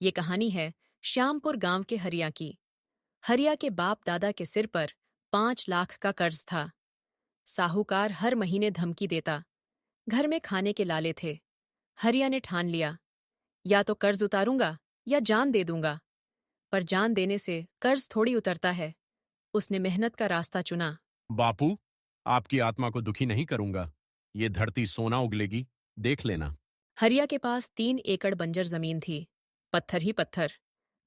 ये कहानी है श्यामपुर गांव के हरिया की। हरिया के बाप दादा के सिर पर 5 लाख का कर्ज था। साहूकार हर महीने धमकी देता। घर में खाने के लाले थे। हरिया ने ठान लिया, या तो कर्ज उतारूंगा या जान दे दूंगा। पर जान देने से कर्ज थोड़ी उतरता है। उसने मेहनत का रास्ता चुना। बापू, आपकी आत्मा को दुखी नहीं करूंगा। ये धरती सोना उगलेगी, देख लेना। हरिया के पास 3 एकड़ बंजर जमीन थी। पत्थर ही पत्थर।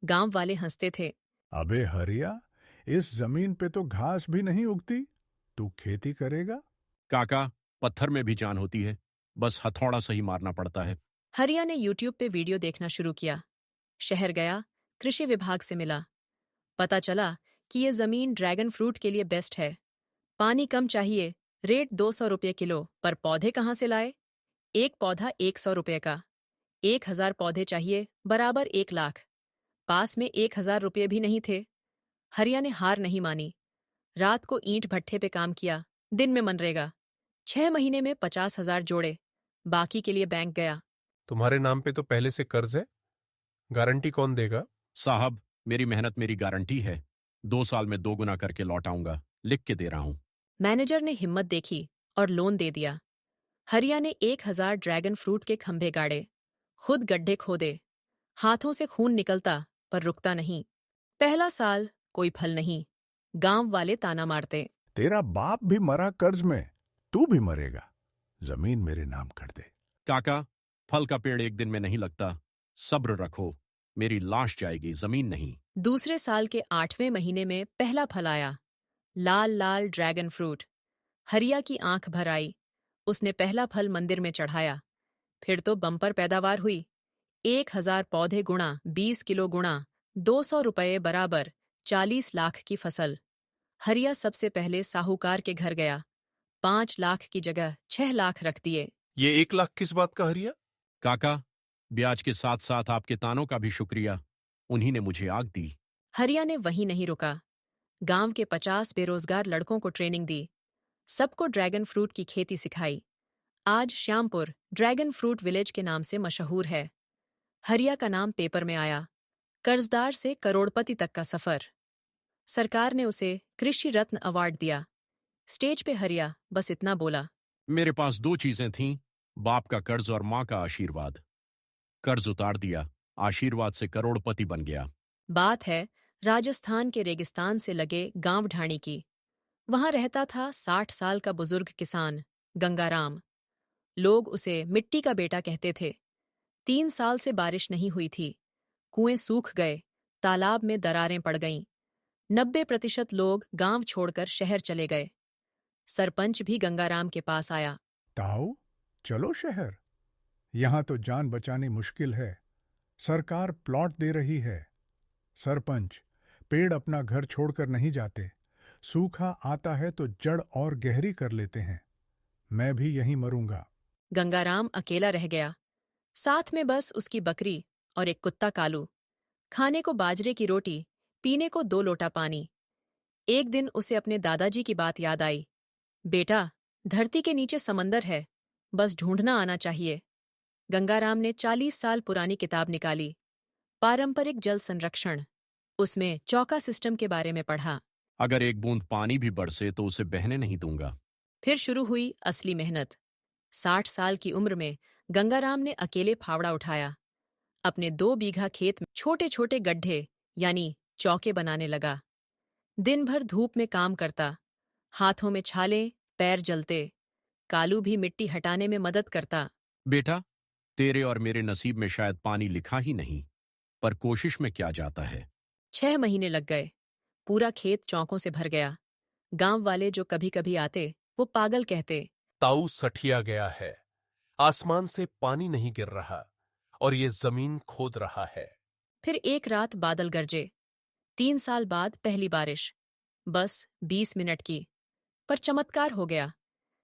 गांव वाले हंसते थे। अबे हरिया, इस जमीन पे तो घास भी नहीं उगती, तू खेती करेगा? काका, पत्थर में भी जान होती है, बस हथौड़ा सही मारना पड़ता है। हरिया ने यूट्यूब पे वीडियो देखना शुरू किया। शहर गया, कृषि विभाग से मिला। पता चला कि ये जमीन ड्रैगन फ्रूट के लिए बेस्ट है। पानी कम चाहिए, रेट 200 रुपये किलो। पर पौधे कहाँ से लाए? एक पौधा 100 रुपये का। 1000 पौधे चाहिए, बराबर 1 लाख। पास में 1000 रुपये भी नहीं थे। हरिया ने हार नहीं मानी। रात को ईंट भट्ठे पे काम किया, दिन में मनरेगा। 6 महीने में 50,000 जोड़े। बाकी के लिए बैंक गया। तुम्हारे नाम पे तो पहले से कर्ज है, गारंटी कौन देगा? साहब, मेरी मेहनत मेरी गारंटी है। 2 साल में 2 गुना करके लौटाऊंगा, लिख के दे रहा हूं। मैनेजर ने हिम्मत देखी और लोन दे दिया। हरिया ने 1000 ड्रैगन फ्रूट के खंभे गाड़े, खुद गड्ढे खोदे। हाथों से खून निकलता, पर रुकता नहीं। पहला साल कोई फल नहीं। गांव वाले ताना मारते। तेरा बाप भी मरा कर्ज में, तू भी मरेगा। जमीन मेरे नाम कर दे। काका, फल का पेड़ एक दिन में नहीं लगता। सब्र रखो, मेरी लाश जाएगी, जमीन नहीं। दूसरे साल के 8वें महीने में पहला फल आया, लाल लाल ड्रैगन फ्रूट। हरिया की आंख भर आई। उसने पहला फल मंदिर में चढ़ाया। फिर तो बम्पर पैदावार हुई। 1000 पौधे गुणा 20 किलो गुणा 200 रुपये बराबर 40 लाख की फसल। हरिया सबसे पहले साहूकार के घर गया। 5 लाख की जगह 6 लाख रख दिए। ये 1 लाख किस बात का हरिया? काका, ब्याज के साथ साथ आपके तानों का भी शुक्रिया। उन्हीं ने मुझे आग दी। हरिया ने वहीं नहीं रुका। गांव के 50 बेरोजगार लड़कों को ट्रेनिंग दी। सबको ड्रैगन फ्रूट की खेती सिखाई। आज श्यामपुर ड्रैगन फ्रूट विलेज के नाम से मशहूर है। हरिया का नाम पेपर में आया। कर्जदार से करोड़पति तक का सफर। सरकार ने उसे कृषि रत्न अवार्ड दिया। स्टेज पे हरिया बस इतना बोला, मेरे पास 2 चीजें थीं, बाप का कर्ज और मां का आशीर्वाद। कर्ज उतार दिया, आशीर्वाद से करोड़पति बन गया। बात है राजस्थान के रेगिस्तान से लगे गांव ढाणी की। वहां रहता था 60 साल का बुजुर्ग किसान गंगाराम। लोग उसे मिट्टी का बेटा कहते थे। 3 साल से बारिश नहीं हुई थी। कुएं सूख गए, तालाब में दरारें पड़ गईं। 90% लोग गांव छोड़कर शहर चले गए। सरपंच भी गंगाराम के पास आया। ताऊ, चलो शहर। यहां तो जान बचानी मुश्किल है। सरकार प्लॉट दे रही है। सरपंच, पेड़ अपना घर छोड़कर नहीं जाते। सूखा आता है तो जड़ और गहरी कर लेते हैं। मैं भी यहीं मरूंगा। गंगाराम अकेला रह गया। साथ में बस उसकी बकरी और एक कुत्ता कालू। खाने को बाजरे की रोटी, पीने को 2 लोटा पानी। एक दिन उसे अपने दादाजी की बात याद आई। बेटा, धरती के नीचे समंदर है, बस ढूंढना आना चाहिए। गंगाराम ने 40 साल पुरानी किताब निकाली, पारंपरिक जल संरक्षण। उसमें चौका सिस्टम के बारे में पढ़ा। अगर एक बूंद पानी भी बरसे तो उसे बहने नहीं दूंगा। फिर शुरू हुई असली मेहनत। 60 साल की उम्र में गंगाराम ने अकेले फावड़ा उठाया। अपने 2 बीघा खेत में छोटे छोटे गड्ढे यानी चौके बनाने लगा। दिन भर धूप में काम करता। हाथों में छाले, पैर जलते। कालू भी मिट्टी हटाने में मदद करता। बेटा, तेरे और मेरे नसीब में शायद पानी लिखा ही नहीं, पर कोशिश में क्या जाता है। 6 महीने लग गए। पूरा खेत चौकों से भर गया। गांव वाले जो कभी कभी आते, वो पागल कहते। ताऊ सठिया गया है, आसमान से पानी नहीं गिर रहा और ये जमीन खोद रहा है। फिर एक रात बादल गरजे। 3 साल बाद पहली बारिश, बस 20 मिनट की। पर चमत्कार हो गया।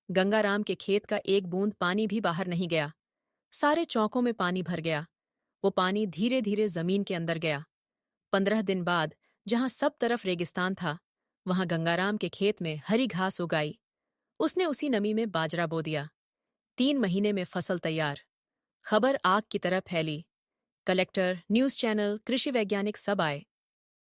गंगाराम के खेत का एक बूंद पानी भी बाहर नहीं गया। सारे चौकों में पानी भर गया। वो पानी धीरे धीरे जमीन के अंदर गया। 15 दिन बाद जहां सब तरफ रेगिस्तान था, वहां गंगाराम के खेत में हरी घास उगाई। उसने उसी नमी में बाजरा बो दिया। 3 महीने में फसल तैयार। खबर आग की तरह फैली। कलेक्टर, न्यूज चैनल, कृषि वैज्ञानिक सब आए।